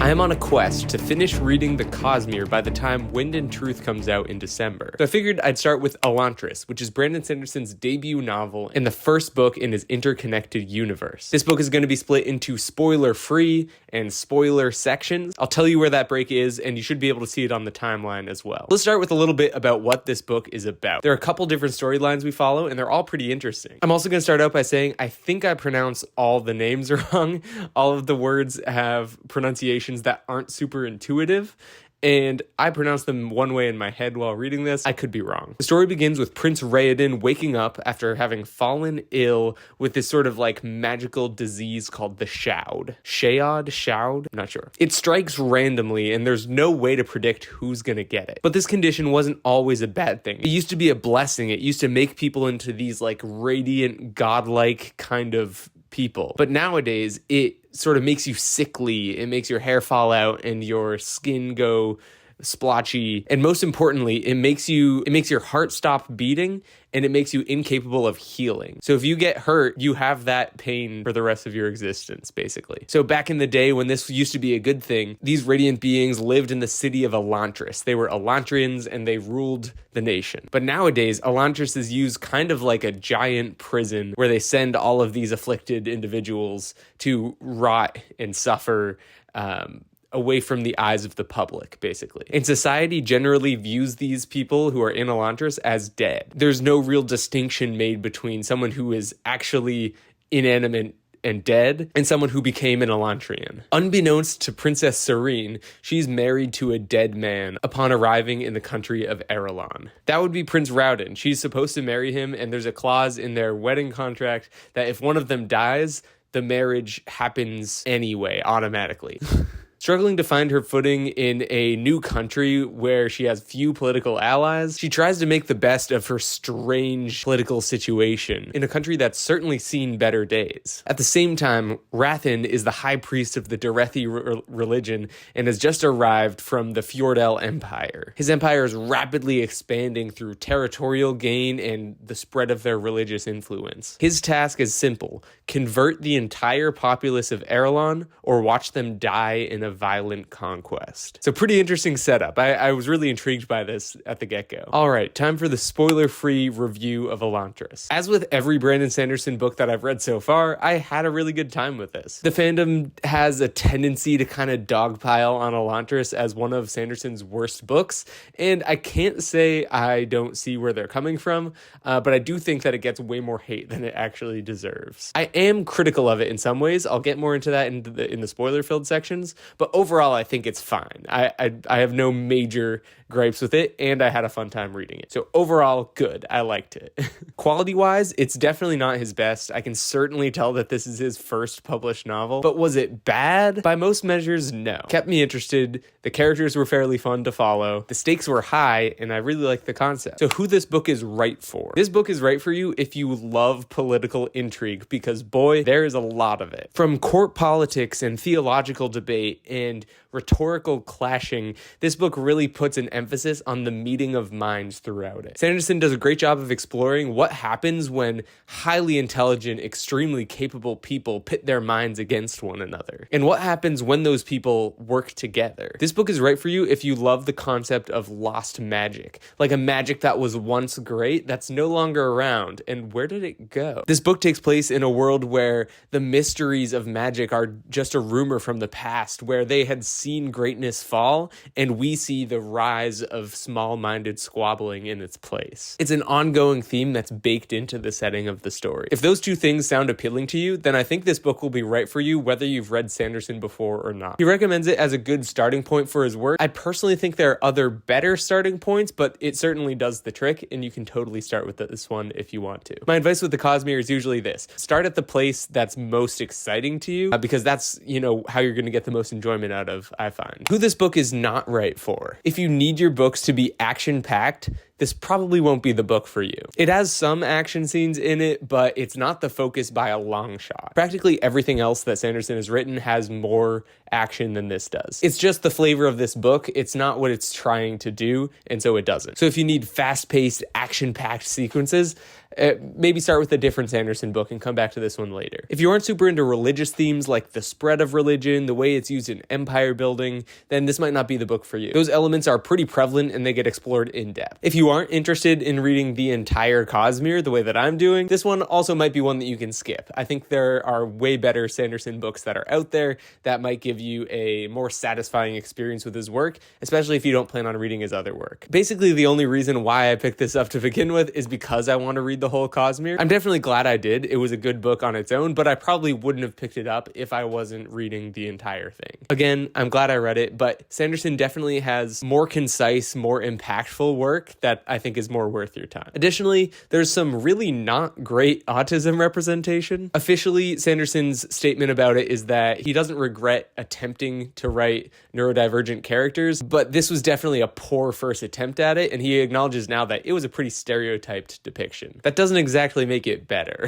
I am on a quest to finish reading the Cosmere by the time Wind and Truth comes out in December. So I figured I'd start with Elantris, which is Brandon Sanderson's debut novel and the first book in his interconnected universe. This book is going to be split into spoiler-free and spoiler sections. I'll tell you where that break is, and you should be able to see it on the timeline as well. Let's start with a little bit about what this book is about. There are a couple different storylines we follow, and they're all pretty interesting. I'm also going to start out by saying I think I pronounce all the names wrong. All of the words have pronunciations that aren't super intuitive, and I pronounce them one way in my head while reading this. I could be wrong. The story begins with Prince Raoden waking up after having fallen ill with this sort of like magical disease called the Shroud. Shroud? I'm not sure. It strikes randomly and there's no way to predict who's gonna get it. But this condition wasn't always a bad thing. It used to be a blessing. It used to make people into these like radiant, godlike kind of people. But nowadays, it sort of makes you sickly. It makes your hair fall out and your skin go splotchy. And most importantly, it makes your heart stop beating and it makes you incapable of healing. So if you get hurt, you have that pain for the rest of your existence, basically. So back in the day when this used to be a good thing, these radiant beings lived in the city of Elantris. They were Elantrians and they ruled the nation. But nowadays, Elantris is used kind of like a giant prison where they send all of these afflicted individuals to rot and suffer away from the eyes of the public, basically. And society generally views these people who are in Elantris as dead. There's no real distinction made between someone who is actually inanimate and dead, and someone who became an Elantrian. Unbeknownst to Princess Serene, she's married to a dead man upon arriving in the country of Erelon. That would be Prince Raoden. She's supposed to marry him, and there's a clause in their wedding contract that if one of them dies, the marriage happens anyway, automatically. Struggling to find her footing in a new country where she has few political allies, she tries to make the best of her strange political situation in a country that's certainly seen better days. At the same time, Rathen is the high priest of the Derethi religion and has just arrived from the Fjordell Empire. His empire is rapidly expanding through territorial gain and the spread of their religious influence. His task is simple: convert the entire populace of Erelon or watch them die in a violent conquest. So pretty interesting setup. I was really intrigued by this at the get-go. All right, time for the spoiler-free review of Elantris. As with every Brandon Sanderson book that I've read so far, I had a really good time with this. The fandom has a tendency to kind of dogpile on Elantris as one of Sanderson's worst books, and I can't say I don't see where they're coming from, but I do think that it gets way more hate than it actually deserves. I am critical of it in some ways. I'll get more into that in the spoiler-filled sections, but overall, I think it's fine. I have no major gripes with it, and I had a fun time reading it. So overall, good. I liked it. Quality-wise, it's definitely not his best. I can certainly tell that this is his first published novel, but was it bad? By most measures, no. Kept me interested. The characters were fairly fun to follow. The stakes were high, and I really liked the concept. So who this book is right for? This book is right for you if you love political intrigue, because boy, there is a lot of it. From court politics and theological debate and rhetorical clashing, this book really puts an emphasis on the meeting of minds throughout it. Sanderson does a great job of exploring what happens when highly intelligent, extremely capable people pit their minds against one another, and what happens when those people work together. This book is right for you if you love the concept of lost magic, like a magic that was once great that's no longer around, and where did it go? This book takes place in a world where the mysteries of magic are just a rumor from the past, where they had seen greatness fall, and we see the rise of small-minded squabbling in its place. It's an ongoing theme that's baked into the setting of the story. If those two things sound appealing to you, then I think this book will be right for you whether you've read Sanderson before or not. He recommends it as a good starting point for his work. I personally think there are other better starting points, but it certainly does the trick, and you can totally start with this one if you want to. My advice with the Cosmere is usually this: start at the place that's most exciting to you, because that's, how you're going to get the most enjoyment out of, I find. Who this book is not right for: if you need your books to be action-packed, this probably won't be the book for you. It has some action scenes in it, but it's not the focus by a long shot. Practically everything else that Sanderson has written has more action than this does. It's just the flavor of this book. It's not what it's trying to do, and so it doesn't. So if you need fast-paced, action-packed sequences, Maybe start with a different Sanderson book and come back to this one later. If you aren't super into religious themes like the spread of religion, the way it's used in empire building, then this might not be the book for you. Those elements are pretty prevalent and they get explored in depth. If you aren't interested in reading the entire Cosmere the way that I'm doing, this one also might be one that you can skip. I think there are way better Sanderson books that are out there that might give you a more satisfying experience with his work, especially if you don't plan on reading his other work. Basically, the only reason why I picked this up to begin with is because I want to read the whole Cosmere. I'm definitely glad I did. It was a good book on its own, but I probably wouldn't have picked it up if I wasn't reading the entire thing. Again, I'm glad I read it, but Sanderson definitely has more concise, more impactful work that I think is more worth your time. Additionally, there's some really not great autism representation. Officially, Sanderson's statement about it is that he doesn't regret attempting to write neurodivergent characters, but this was definitely a poor first attempt at it, and he acknowledges now that it was a pretty stereotyped depiction. That doesn't exactly make it better.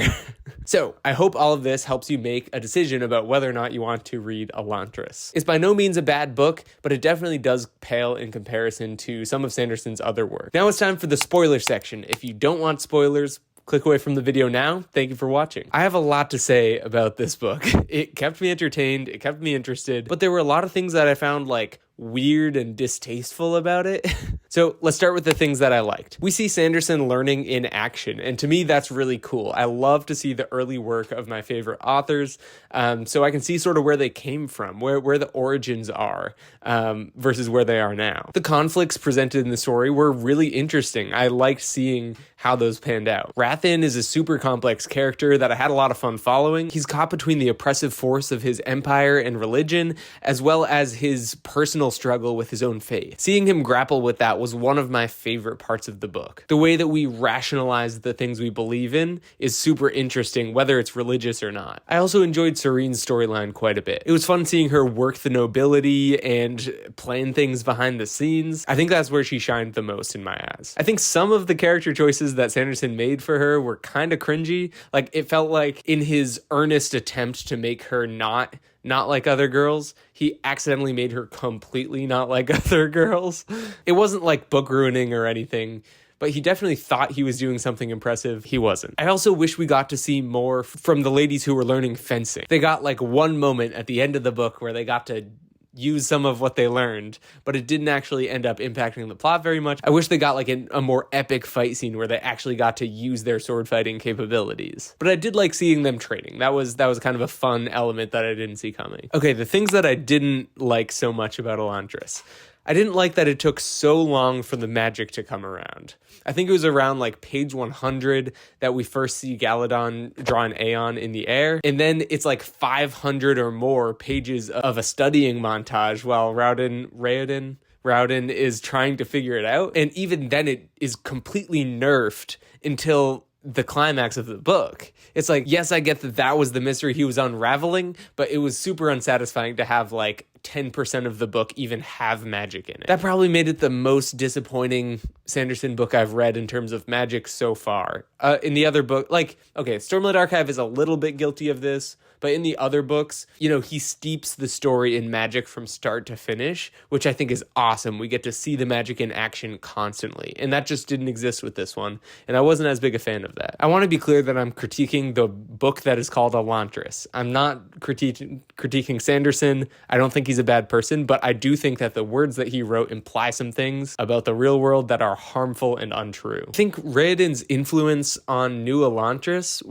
So, I hope all of this helps you make a decision about whether or not you want to read Elantris. It's by no means a bad book, but it definitely does pale in comparison to some of Sanderson's other work. Now it's time for the spoiler section. If you don't want spoilers, click away from the video now. Thank you for watching. I have a lot to say about this book. It kept me entertained, it kept me interested, but there were a lot of things that I found weird and distasteful about it. So let's start with the things that I liked. We see Sanderson learning in action, and to me, that's really cool. I love to see the early work of my favorite authors, so I can see sort of where they came from, where the origins are, versus where they are now. The conflicts presented in the story were really interesting. I liked seeing how those panned out. Rathin is a super complex character that I had a lot of fun following. He's caught between the oppressive force of his empire and religion, as well as his personal struggle with his own faith. Seeing him grapple with that was one of my favorite parts of the book. The way that we rationalize the things we believe in is super interesting, whether it's religious or not. I also enjoyed Serene's storyline quite a bit. It was fun seeing her work the nobility and plan things behind the scenes. I think that's where she shined the most in my eyes. I think some of the character choices that Sanderson made for her were kind of cringy. It felt like in his earnest attempt to make her not like other girls, he accidentally made her completely not like other girls. It wasn't book ruining or anything, but he definitely thought he was doing something impressive. He wasn't. I also wish we got to see more from the ladies who were learning fencing. They got one moment at the end of the book where they got to use some of what they learned, but it didn't actually end up impacting the plot very much. I wish they got a more epic fight scene where they actually got to use their sword fighting capabilities. But I did like seeing them training. That was kind of a fun element that I didn't see coming. Okay, the things that I didn't like so much about Elantris. I didn't like that it took so long for the magic to come around. I think it was around page 100 that we first see Galadon draw an Aeon in the air. And then it's 500 or more pages of a studying montage while Raoden is trying to figure it out. And even then it is completely nerfed until the climax of the book. It's yes, I get that was the mystery he was unraveling, but it was super unsatisfying to have 10% of the book even have magic in it. That probably made it the most disappointing Sanderson book I've read in terms of magic so far. In the other book, Stormlight Archive is a little bit guilty of this, but in the other books, he steeps the story in magic from start to finish, which I think is awesome. We get to see the magic in action constantly, and that just didn't exist with this one, and I wasn't as big a fan of that. I want to be clear that I'm critiquing the book that is called Elantris. I'm not critiquing Sanderson. I don't think he's a bad person, but I do think that the words that he wrote imply some things about the real world that are harmful and untrue. I think Raoden's influence on New Elantris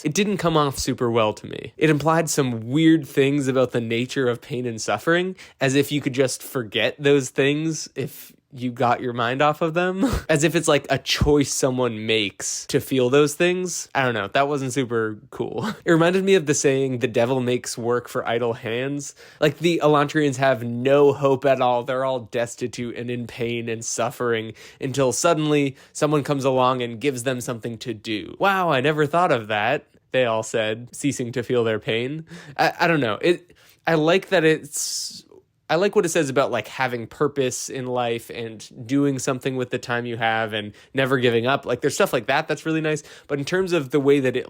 it didn't come off super well to me. It implied some weird things about the nature of pain and suffering, as if you could just forget those things if you got your mind off of them. As if it's a choice someone makes to feel those things. I don't know. That wasn't super cool. It reminded me of the saying, the devil makes work for idle hands. The Elantrians have no hope at all. They're all destitute and in pain and suffering until suddenly someone comes along and gives them something to do. Wow, I never thought of that, they all said, ceasing to feel their pain. I don't know. I like that I like what it says about having purpose in life and doing something with the time you have and never giving up. There's stuff like that that's really nice. But in terms of the way that it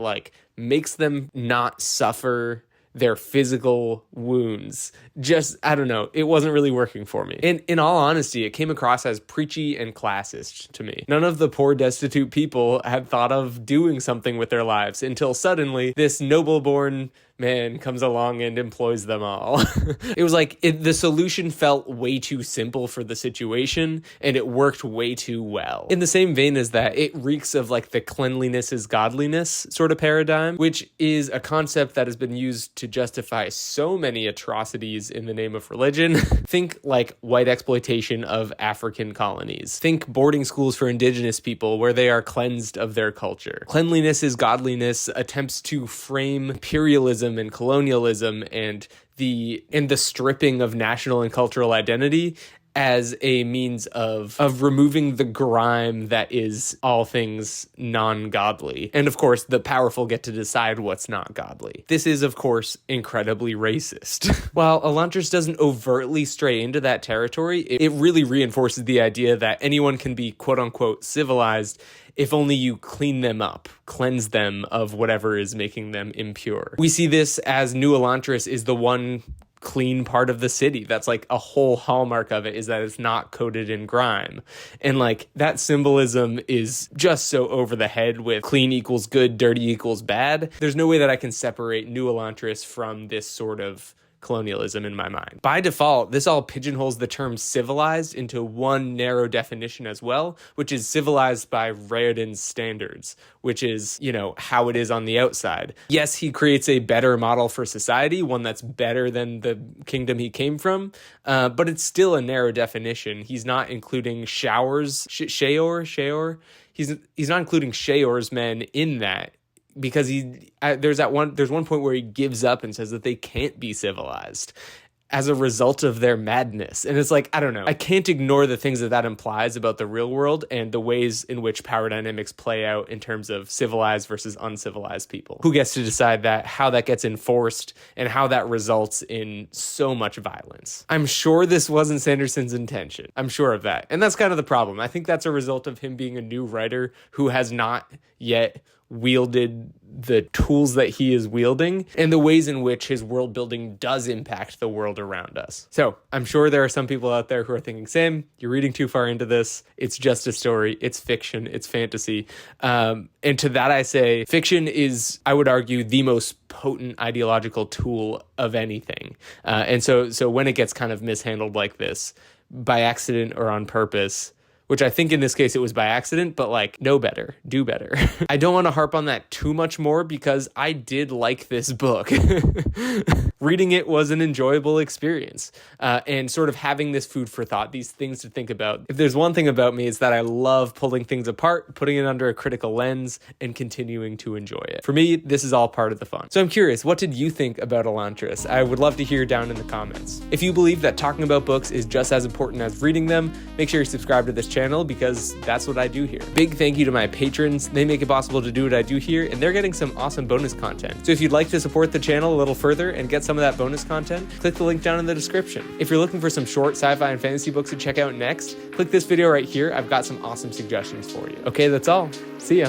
makes them not suffer their physical wounds. Just, I don't know, it wasn't really working for me. And in all honesty, it came across as preachy and classist to me. None of the poor, destitute people had thought of doing something with their lives until suddenly this noble-born man comes along and employs them all. It was like the solution felt way too simple for the situation, and it worked way too well. In the same vein as that, it reeks of like the cleanliness is godliness sort of paradigm, which is a concept that has been used to justify so many atrocities in the name of religion. Think like white exploitation of African colonies. Think boarding schools for indigenous people where they are cleansed of their culture. Cleanliness is godliness attempts to frame imperialism and colonialism and the stripping of national and cultural identity as a means of removing the grime that is all things non-godly. And of course, the powerful get to decide what's not godly. This is, of course, incredibly racist. While Elantris doesn't overtly stray into that territory, it really reinforces the idea that anyone can be quote-unquote civilized if only you clean them up, cleanse them of whatever is making them impure. We see this as New Elantris is the one clean part of the city. That's like a whole hallmark of it, is that it's not coated in grime. And like that symbolism is just so over the head with clean equals good, dirty equals bad. There's no way that I can separate New Elantris from this sort of colonialism in my mind. By default, this all pigeonholes the term civilized into one narrow definition as well, which is civilized by Raoden's standards, which is, you know, how it is on the outside. Yes, he creates a better model for society, one that's better than the kingdom he came from, but it's still a narrow definition. He's not including Shaor's He's not including Shaor's men in that, because there's one point where he gives up and says that they can't be civilized as a result of their madness. And it's like, I don't know. I can't ignore the things that implies about the real world and the ways in which power dynamics play out in terms of civilized versus uncivilized people. Who gets to decide that, how that gets enforced, and how that results in so much violence. I'm sure this wasn't Sanderson's intention. I'm sure of that. And that's kind of the problem. I think that's a result of him being a new writer who has not yet wielded the tools that he is wielding and the ways in which his world building does impact the world around us. So I'm sure there are some people out there who are thinking, Sam, you're reading too far into this. It's just a story. It's fiction. It's fantasy. And to that I say, fiction is, I would argue, the most potent ideological tool of anything. And so when it gets kind of mishandled like this, by accident or on purpose, which I think in this case it was by accident, but like, know better, do better. I don't want to harp on that too much more because I did like this book. Reading it was an enjoyable experience, and sort of having this food for thought, these things to think about. If there's one thing about me, it's that I love pulling things apart, putting it under a critical lens, and continuing to enjoy it. For me, this is all part of the fun. So I'm curious, what did you think about Elantris? I would love to hear down in the comments. If you believe that talking about books is just as important as reading them, make sure you subscribe to this channel because that's what I do here. Big thank you to my patrons. They make it possible to do what I do here, and they're getting some awesome bonus content. So if you'd like to support the channel a little further and get some of that bonus content, click the link down in the description. If you're looking for some short sci-fi and fantasy books to check out next, click this video right here. I've got some awesome suggestions for you. Okay, that's all. See ya.